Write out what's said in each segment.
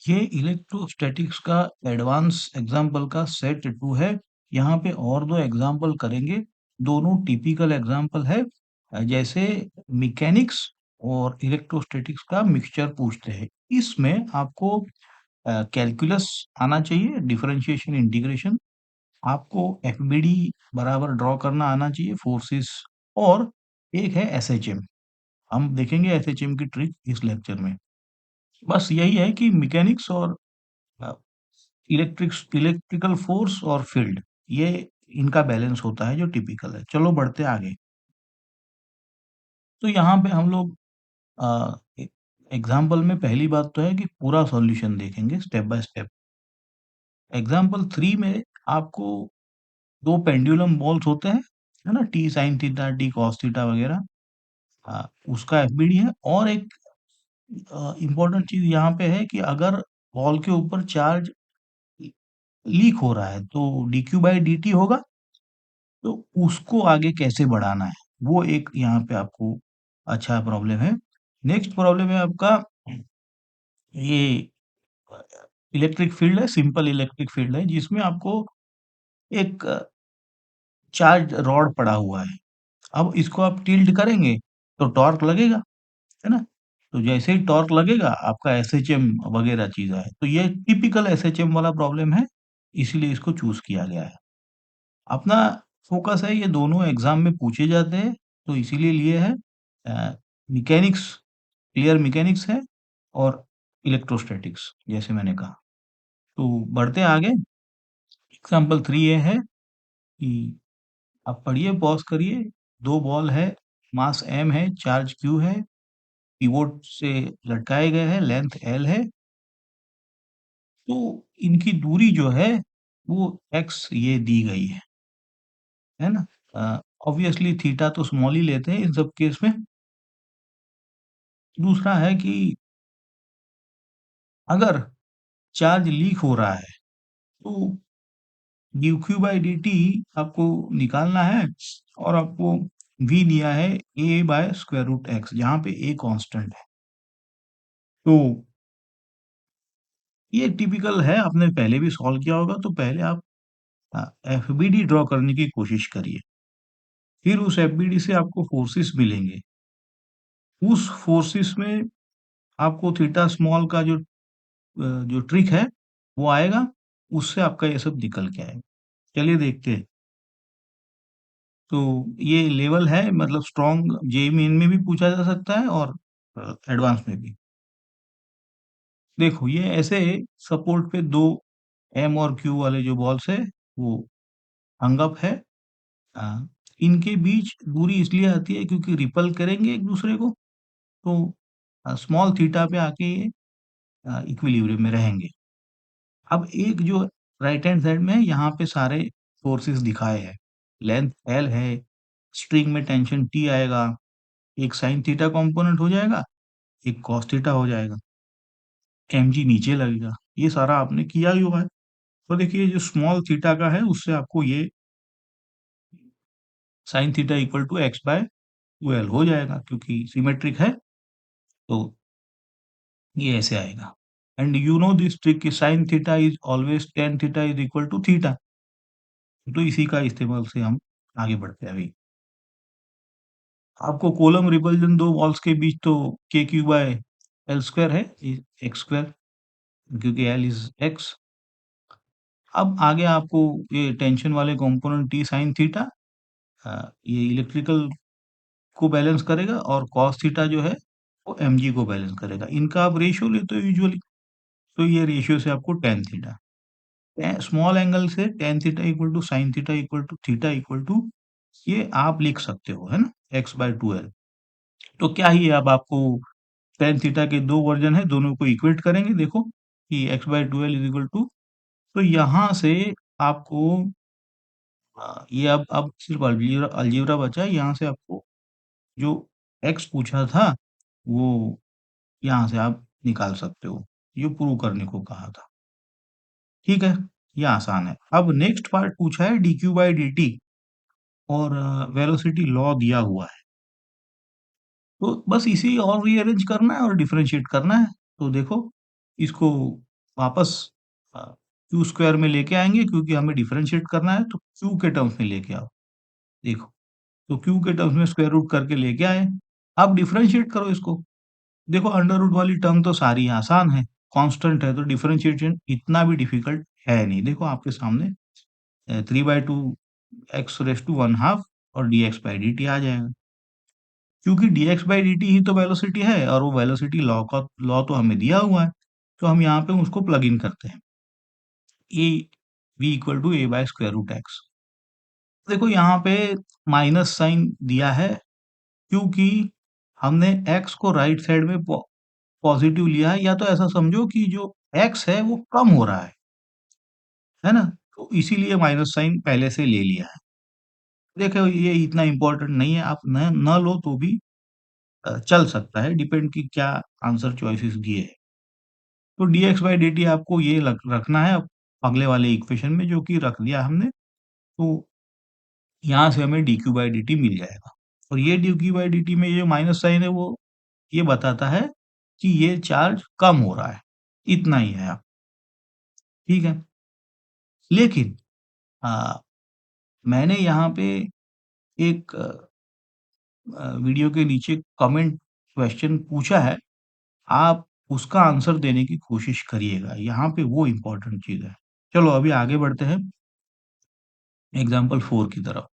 ये इलेक्ट्रोस्टैटिक्स का advance example का सेट 2 है। यहाँ पे और 2 एग्जाम्पल करेंगे। दोनों टिपिकल एग्जाम्पल है। जैसे मैकेनिक्स और इलेक्ट्रोस्टैटिक्स का मिक्सचर पूछते हैं। इसमें आपको कैलकुलस आना चाहिए, डिफरेंशिएशन इंटीग्रेशन। आपको एफबीडी बराबर ड्रॉ करना आना चाहिए, फोर्सेस। और एक है एसएचएम। हम देखेंगे एसएचएम की ट्रिक इस लेक्चर में। बस यही है कि मैकेनिक्स और इलेक्ट्रिकल फोर्स और फील्ड, ये इनका बैलेंस होता है जो टिपिकल है। चलो बढ़ते आगे। तो यहाँ पे हम लोग एग्जाम्पल में पहली बात तो है कि पूरा सॉल्यूशन देखेंगे स्टेप बाय स्टेप। एग्जाम्पल 3 में आपको दो पेंडुलम बॉल्स होते हैं, है ना, T sine theta, T cos theta वगैरह। उसका एफबीडी है। और एक इम्पोर्टेंट चीज यहाँ पे है कि अगर बॉल के ऊपर चार्ज लीक हो रहा है तो dq बाई dt होगा। तो उसको आगे कैसे बढ़ाना है, वो एक यहाँ पे आपको अच्छा प्रॉब्लम है। नेक्स्ट प्रॉब्लम है आपका ये इलेक्ट्रिक फील्ड है, सिंपल इलेक्ट्रिक फील्ड है जिसमें आपको एक चार्ज रॉड पड़ा हुआ है। अब इसको आप टिल्ट करेंगे तो टॉर्क लगेगा, है ना। तो जैसे ही टॉर्क लगेगा आपका एसएचएम वगैरह चीज है। तो ये टिपिकल एसएचएम वाला प्रॉब्लम है, इसीलिए इसको चूज किया गया है। अपना फोकस है, ये दोनों एग्जाम में पूछे जाते हैं तो इसीलिए लिए है। मैकेनिक्स, क्लियर मैकेनिक्स है, और इलेक्ट्रोस्टैटिक्स जैसे मैंने कहा। तो बढ़ते आगे। एग्जाम्पल 3 ये है कि आप पढ़िए, पॉज करिए। दो बॉल है, मास m है, चार्ज q है, पिवोट से लटकाए गए हैं, लेंथ l है। तो इनकी दूरी जो है वो x ये दी गई है ना। ऑब्वियसली थीटा तो स्मॉल ही लेते हैं इन सब केस में। दूसरा है कि अगर चार्ज लीक हो रहा है तो dq बाई dt आपको निकालना है। और आपको v दिया है a by square root x, जहाँ पे a कांस्टेंट है। तो ये टिपिकल है, आपने पहले भी सॉल्व किया होगा। तो पहले आप एफबीडी ड्रॉ करने की कोशिश करिए। फिर उस एफबीडी से आपको फोर्सेस मिलेंगे। उस फोर्सेस में आपको थीटा स्मॉल का जो ट्रिक है वो आएगा। उससे आपका ये सब निकल के आएगा। चलिए देखते हैं। तो ये लेवल है, मतलब स्ट्रॉन्ग जेई मेन में भी पूछा जा सकता है और एडवांस में भी। देखो ये ऐसे सपोर्ट पे दो एम और क्यू वाले जो बॉल्स है वो हंगअप है। अ, इनके बीच दूरी इसलिए आती है क्योंकि रिपल करेंगे एक दूसरे को। तो स्मॉल थीटा पे आके ये इक्विलिब्रियम में रहेंगे। अब एक जो राइट हैंड साइड में है, यहाँ पे सारे फोर्सेस दिखाए हैं। लेंथ एल है, स्ट्रिंग में टेंशन टी आएगा, एक साइन थीटा कंपोनेंट हो जाएगा, एक कॉस थीटा हो जाएगा, mg नीचे लगेगा। ये सारा आपने किया ही हुआ है। तो देखिए जो स्मॉल थीटा का है उससे आपको ये sine theta equal to x by 12 हो जाएगा, क्योंकि सिमेट्रिक है। तो ये ऐसे आएगा। And you know this trick कि sine theta is always tan theta is equal to theta. तो इसी का इस्तेमाल से हम आगे बढ़ते हैं अभी। आपको कोलम रिपल्जन दो वॉल्स के बीच तो के क्यू बाय एल स्क्वायर है, एक्स स्क्वायर, क्योंकि एल इज एक्स। अब आगे आपको ये टेंशन वाले कंपोनेंट टी साइन थीटा, ये इलेक्ट्रिकल को बैलेंस करेगा, और कॉस थीटा जो है वो mg को बैलेंस करेगा। इनका आप रेशियो लेते हो यूजुअली, तो ये रेशियो से आपको टेन थीटा, स्मॉल एंगल से tan theta equal to sine theta equal to theta equal to, ये आप लिख सकते हो, है ना, एक्स बाय 12। तो क्या ही है, अब आपको टेन थीटा के दो वर्जन है, दोनों को इक्वेट करेंगे। देखो कि x by 12 is equal to, तो यहाँ से आपको ये अब सिर्फ अलजेब्रा अलजेब्रा बचा है। यहाँ से आपको जो एक्स पूछा था वो यहाँ से आप निकाल सकते हो, ये प्रूव करने को कहा था। ठीक है, ये आसान है। अब नेक्स्ट पार्ट पूछा है dq बाई dt, और वेलोसिटी लॉ दिया हुआ है। तो बस इसी और रीअरेंज करना है और डिफरेंशिएट करना है। तो देखो इसको वापस क्यू स्क्वायर में लेके आएँगे क्योंकि हमें डिफरेंशिएट करना है, तो क्यू के टर्म्स में लेके आओ। देखो, तो क्यू के टर्म्स में स्क्वायर रूट करके लेके आए, अब डिफरेंशिएट करो इसको। देखो अंडर रूट वाली टर्म तो सारी आसान है, कांस्टेंट है तो डिफरेंशिएशन इतना भी डिफिकल्ट है नहीं। देखो आपके सामने 3/2 एक्स रेज़ टू 1 हाफ और dx बाई dt आ जाएगा। क्योंकि dx बाई dt ही तो वेलोसिटी है और वो वेलोसिटी लॉ तो हमें दिया हुआ है, तो हम यहाँ पे उसको प्लग इन करते हैं। A v equal to a by square root x. देखो यहाँ पे माइनस साइन दिया है क्योंकि हमने x को राइट साइड में पॉजिटिव लिया है, या तो ऐसा समझो कि जो x है वो कम हो रहा है ना? तो इसीलिए माइनस साइन पहले से ले लिया है। देखो ये इतना इम्पोर्टेंट नहीं है, आप न लो तो भी चल सकता है, डिपेंड कि क्या आंसर चॉइसेस दिए हैं। तो dx बाई dt आपको ये रखना है अगले वाले इक्वेशन में, जो कि रख दिया हमने। तो यहाँ से हमें dq बाई dt मिल जाएगा, और ये dq बाई dt में ये माइनस साइन है, वो ये बताता है कि ये चार्ज कम हो रहा है, इतना ही है। आप ठीक है, लेकिन मैंने यहाँ पे एक वीडियो के नीचे कमेंट क्वेश्चन पूछा है, आप उसका आंसर देने की कोशिश करिएगा, यहाँ पे वो इम्पोर्टेंट चीज़ है। चलो अभी आगे बढ़ते हैं एग्जाम्पल 4 की तरफ।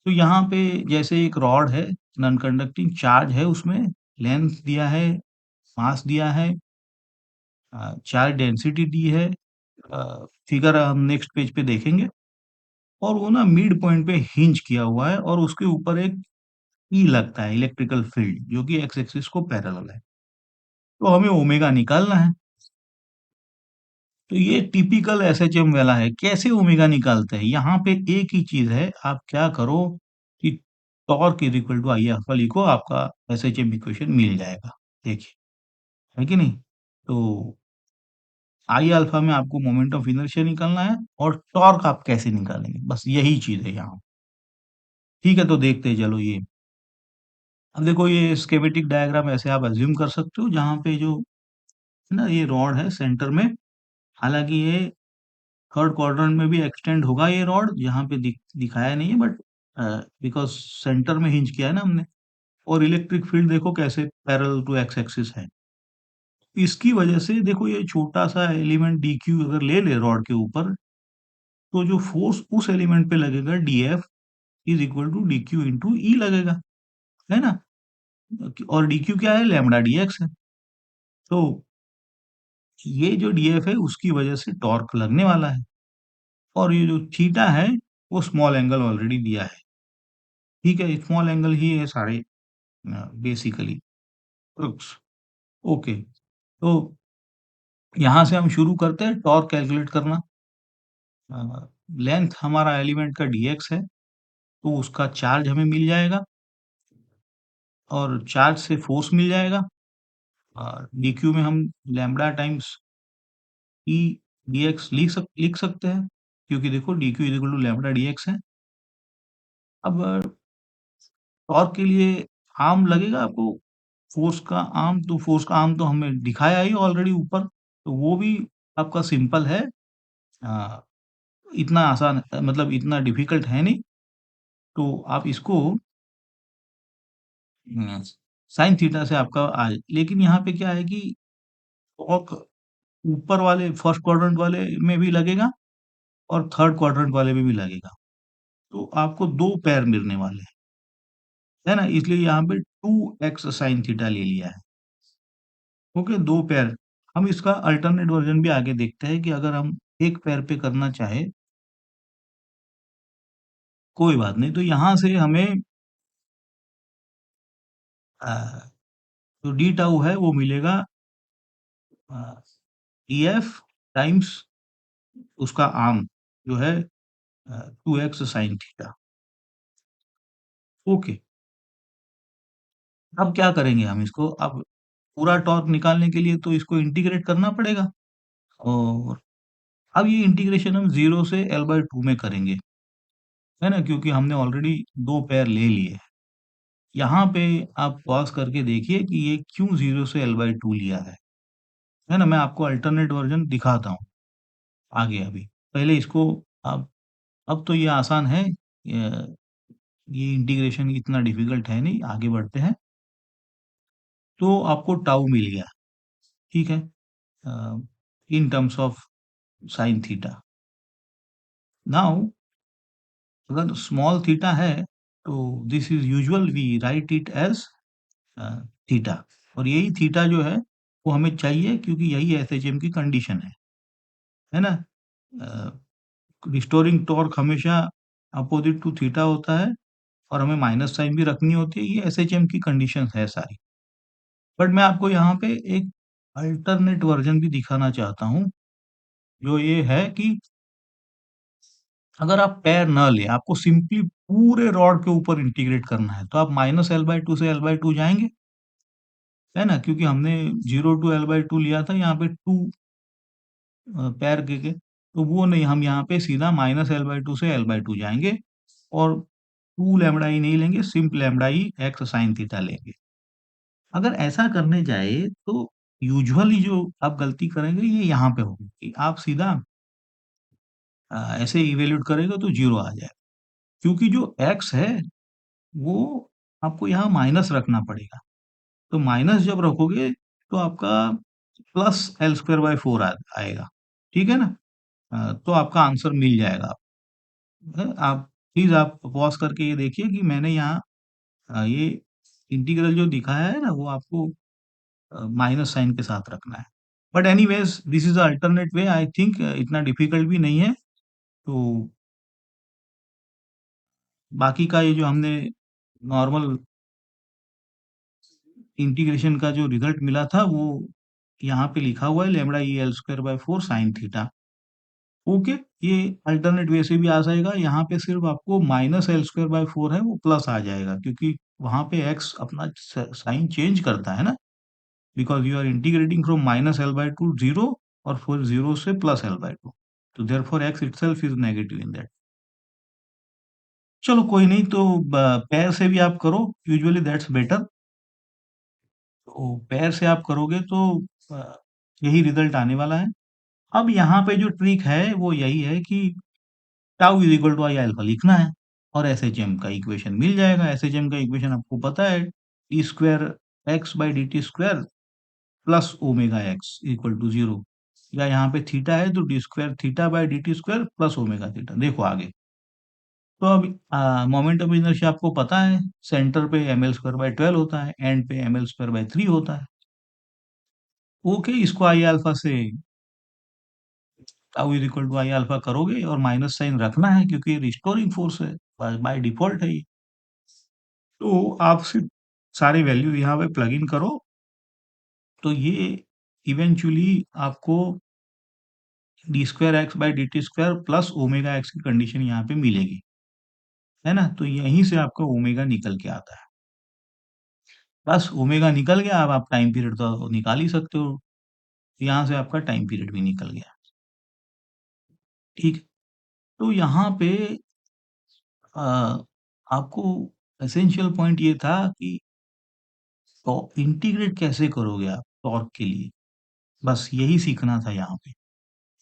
तो यहाँ पे जैसे एक रॉड है, नॉन कंडक्टिंग चार्ज है उसमें, लेंथ दिया है, मास दिया है, चार्ज डेंसिटी दी है, फिगर हम नेक्स्ट पेज पे देखेंगे, और वो ना मिड पॉइंट पे हिंज किया हुआ है और उसके ऊपर एक ई लगता है, इलेक्ट्रिकल फील्ड, जो कि एक्स एक्सिस को पैरेलल है। तो हमें ओमेगा निकालना है। तो ये टिपिकल एसएचएम वाला है। कैसे ओमेगा निकालते हैं? यहाँ पे एक ही चीज़ है, आप क्या करो कि torque is equal to I alpha लिखो, आपका एसएचएम इक्वेशन मिल जाएगा। देखिए, है कि नहीं? तो आई अल्फा में आपको मोमेंट ऑफ इनर्शिया निकालना है, और टॉर्क आप कैसे निकालेंगे? बस यही चीज़ है यहाँ। ठीक है, तो देखते हैं चलो ये। अब देखो ये स्कीमेटिक डायग्राम ऐसे आप अज़्यूम कर सकते हो, जहाँ पे जो है ना, ये रॉड है सेंटर में। हालाँकि ये थर्ड क्वाड्रेंट में भी एक्सटेंड होगा ये रॉड, यहाँ पे दिखाया नहीं है, बट बिकॉज़ सेंटर में हिंज किया है ना हमने। और इलेक्ट्रिक फील्ड देखो कैसे पैरेलल टू एक्स एक्सिस है। इसकी वजह से देखो ये छोटा-सा एलिमेंट dq अगर ले ले रॉड के ऊपर, तो जो फोर्स उस एलिमेंट पे लगेगा dF is equal to dq into E लगेगा, है ना? और dq क्या है? लैम्ब्डा dx है। तो ये जो dF है उसकी वजह से टॉर्क लगने वाला है, और ये जो थीटा है वो स्मॉल एंगल ऑलरेडी दिया है। ठीक है, स्मॉल एंगल ही है सारे बेसिकली क्रुक्स। ओके, तो यहाँ से हम शुरू करते हैं टॉर्क कैलकुलेट करना। लेंथ हमारा एलिमेंट का dx है, तो उसका चार्ज हमें मिल जाएगा, और चार्ज से फोर्स मिल जाएगा। dq में हम लैम्ब्डा टाइम्स ई dx लिख सकते हैं, क्योंकि देखो dq is equal to lambda dx है। अब टॉर्क के लिए आर्म लगेगा आपको, फोर्स का आर्म तो हमें दिखाया ही ऑलरेडी ऊपर, तो वो भी आपका सिंपल है। अ, इतना आसान मतलब इतना डिफिकल्ट है नहीं। तो आप इसको साइन थीटा से आपका लेकिन यहाँ पे क्या है कि टॉर्क ऊपर वाले फर्स्ट क्वाड्रेंट वाले में भी लगेगा और थर्ड क्वाड्रेंट वाले में भी लगेगा। तो आपको 2 पैर मिलने वाले हैं, है ना? इसलिए यहाँ पे 2x साइन थीटा ले लिया है। ओके, 2 पैर। हम इसका अल्टरनेट वर्ज़न भी आगे देखते हैं कि अगर हम 1 पैर पे करना चाहें, कोई बात नहीं। तो यहाँ से हमें अ, जो डी टाउ है वो मिलेगा अ, डीएफ टाइम्स उसका आर्म जो है 2x साइन थीटा। ओके, अब क्या करेंगे हम इसको? अब पूरा टॉर्क निकालने के लिए तो इसको इंटीग्रेट करना पड़ेगा, और अब ये इंटीग्रेशन हम 0 से L/2 में करेंगे, है ना? क्योंकि हमने ऑलरेडी 2 पैर ले लिए हैं। यहाँ पे आप पॉज़ करके देखिए कि ये क्यों 0 से L/2 लिया है। है ना? मैं आपको अल्टरनेट वर्ज़न दिखाता हूँ आगे अभी। पहले इसको अब तो ये आसान है। ये इंटीग्रेशन इतना डिफ़िकल्ट है नहीं, आगे बढ़ते हैं। तो आपको टाउ मिल गया, ठीक है? Uh, in terms of sin theta. Now अगर स्मॉल थीटा है, तो this is usual we write it as uh, theta, और यही थीटा जो है, वो हमें चाहिए क्योंकि यही एसएचएम की कंडीशन है ना? रिस्टोरिंग टॉर्क हमेशा अपोजिट टू थीटा होता है, और हमें माइनस साइन भी रखनी होती है। ये एसएचएम की कंडीशंस है सारी। बट मैं आपको यहाँ पे एक अल्टरनेट वर्ज़न भी दिखाना चाहता हूँ, जो ये है कि अगर आप पेयर ना लें, आपको सिंपली पूरे रॉड के ऊपर इंटीग्रेट करना है, तो आप -L/2 से L/2 जाएँगे, है ना? क्योंकि हमने 0 टू L/2 लिया था, यहाँ पे 2 पेयर के, तो वो नहीं, हम यहाँ पे सीधा -L/2 से L/2 जाएँगे, और 2 लैम्ब्डा ई नहीं लेंगे, सिर्फ लैम्ब्डा ई x sin थीटा लेंगे। अगर ऐसा करने जाए, तो यूजुअली जो आप गलती करेंगे, ये यहाँ पे होगी कि आप सीधा ऐसे इवैल्यूएट करेंगे तो 0 आ जाएगा। क्योंकि जो x है, वो आपको यहाँ माइनस रखना पड़ेगा। तो माइनस जब रखोगे, तो आपका प्लस एल स्क्वायर बाय 4 आएगा। ठीक है ना? तो आपका आंसर मिल जाएगा। आप प्लीज़ आप पॉज़ करके ये देखिए कि मैंने यहाँ ये इंटीग्रल जो दिखाया है ना, वो आपको माइनस साइन के साथ रखना है। But anyways this is a alternate way, I think इतना डिफ़िकल्ट भी नहीं है। तो बाकी का ये जो हमने नॉर्मल इंटीग्रेशन का जो रिज़ल्ट मिला था, वो यहाँ पे लिखा हुआ है, lambda E L square by 4 sine theta. Okay, ये अल्टरनेट वे से भी आ जाएगा। यहाँ पे सिर्फ आपको माइनस एल स्क्वायर बाय 4 है, वो प्लस आ जाएगा, क्योंकि वहाँ पे एक्स अपना साइन चेंज करता है ना, because you are integrating from minus L by two zero, और फिर जीरो से प्लस एल बाय टू, तो therefore x itself is negative in that. चलो कोई नहीं, तो पैर से भी आप करो, यूजुअली दैट्स बेटर। तो पैर से आप करोगे तो अ, यही रिजल्ट आने वाला है। अब यहाँ पे जो ट्रिक है, वो यही है कि tau is equal to I alpha लिखना है, और एसएचएम का इक्वेशन मिल जाएगा। एसएचएम का इक्वेशन आपको पता है, t square x by d t square plus omega x equal to zero, या यहाँ पे थीटा है, तो d square theta by d t square plus omega theta. देखो आगे, तो अब मोमेंट ऑफ इनर्शिया आपको पता है, सेंटर पे एम एल स्क्वायर बाई 12 होता है, एंड पे एम एल स्क्वायर बाई 3 होता है। ओके, इसको आई अल्फा से tau is equal to I alpha करोगे, और माइनस साइन रखना है क्योंकि रिस्टोरिंग फोर्स है, बाय डिफॉल्ट है ये। तो आप सिर्फ सारे वैल्यू यहाँ पे प्लग इन करो, तो ये इवेंचुअली आपको D square x by d t square plus omega x की कंडीशन यहाँ पे मिलेगी, है ना? तो यहीं से आपका ओमेगा निकल के आता है। बस ओमेगा निकल गया, अब आप टाइम पीरियड तो निकाल ही सकते हो। यहाँ से आपका टाइम पीरियड भी निकल गया। ठीक है? तो यहाँ पे अ, आपको एसेंशियल पॉइंट ये था कि तो इंटीग्रेट कैसे करोगे आप टॉर्क के लिए? बस यही सीखना था यहाँ पे।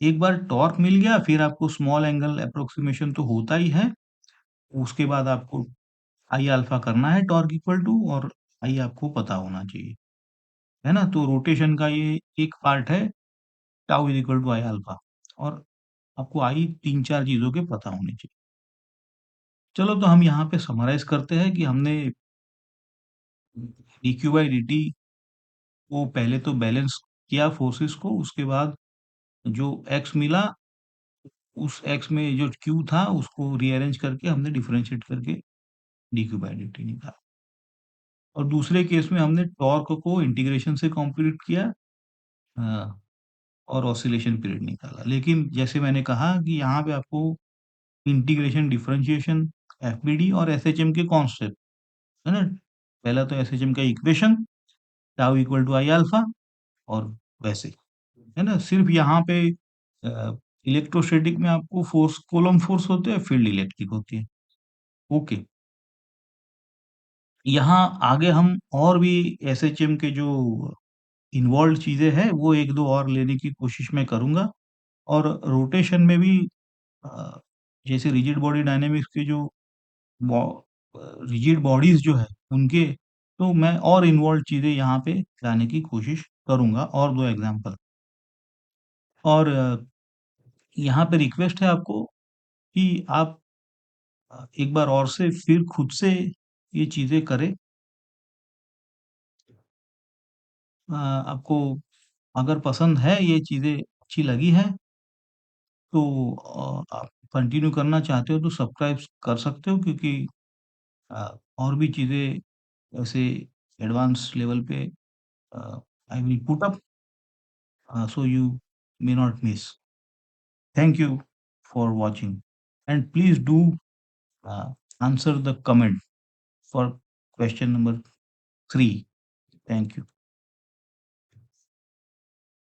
एक बार टॉर्क मिल गया, फिर आपको स्मॉल एंगल अप्रोक्सीमेशन तो होता ही है। उसके बाद आपको आई अल्फा करना है टॉर्क इक्वल टू, और आई आपको पता होना चाहिए, है ना? तो रोटेशन का ये एक पार्ट है, tau is equal to I alpha, और आपको आई 3-4 चीज़ों के पता होने चाहिए। चलो, तो हम यहाँ पे समराइज़ करते हैं कि हमने dq बाई dt को पहले तो बैलेंस किया फोर्सेस को, उसके बाद जो x मिला, उस x में जो q था, उसको रीअरेंज करके हमने डिफरेंशिएट करके dq बाई dt निकाला। और दूसरे केस में हमने टॉर्क को इंटीग्रेशन से कंप्यूट किया, अ, और ऑसिलेशन पीरियड निकाला। लेकिन जैसे मैंने कहा कि यहाँ पे आपको इंटीग्रेशन, डिफरेंशिएशन, एफबीडी और एसएचएम के कॉन्सेप्ट, है ना? पहला तो एसएचएम का equation, tau equal to I alpha, और वैसे, है ना? सिर्फ यहाँ पे इलेक्ट्रोस्टैटिक में आपको फोर्स, कूलम्ब फोर्स होते हैं, फील्ड इलेक्ट्रिक होती है। ओके, यहाँ आगे हम और भी एसएचएम के जो इन्वॉल्व्ड चीज़ें हैं, वो 1-2 और लेने की कोशिश मैं करूँगा। और रोटेशन में भी अ, जैसे रिजिड बॉडी डायनामिक्स के जो बॉ रिजिड बॉडीज़ जो है उनके, तो मैं और इन्वॉल्व्ड चीज़ें यहाँ पे लाने की कोशिश करूँगा, और 2 एग्ज़ाम्पल। और यहाँ पे रिक्वेस्ट है आपको कि आप एक बार और से फिर खुद से ये चीज़ें करें। आपको अगर पसंद है, ये चीज़ें अच्छी लगी हैं, तो आप कंटिन्यू करना चाहते हो तो सब्सक्राइब कर सकते हो, क्योंकि और भी चीज़ें ऐसे एडवांस लेवल पे I will put up, so you may not miss. Thank you for watching, and please do uh, answer the comment for question number 3. Thank you.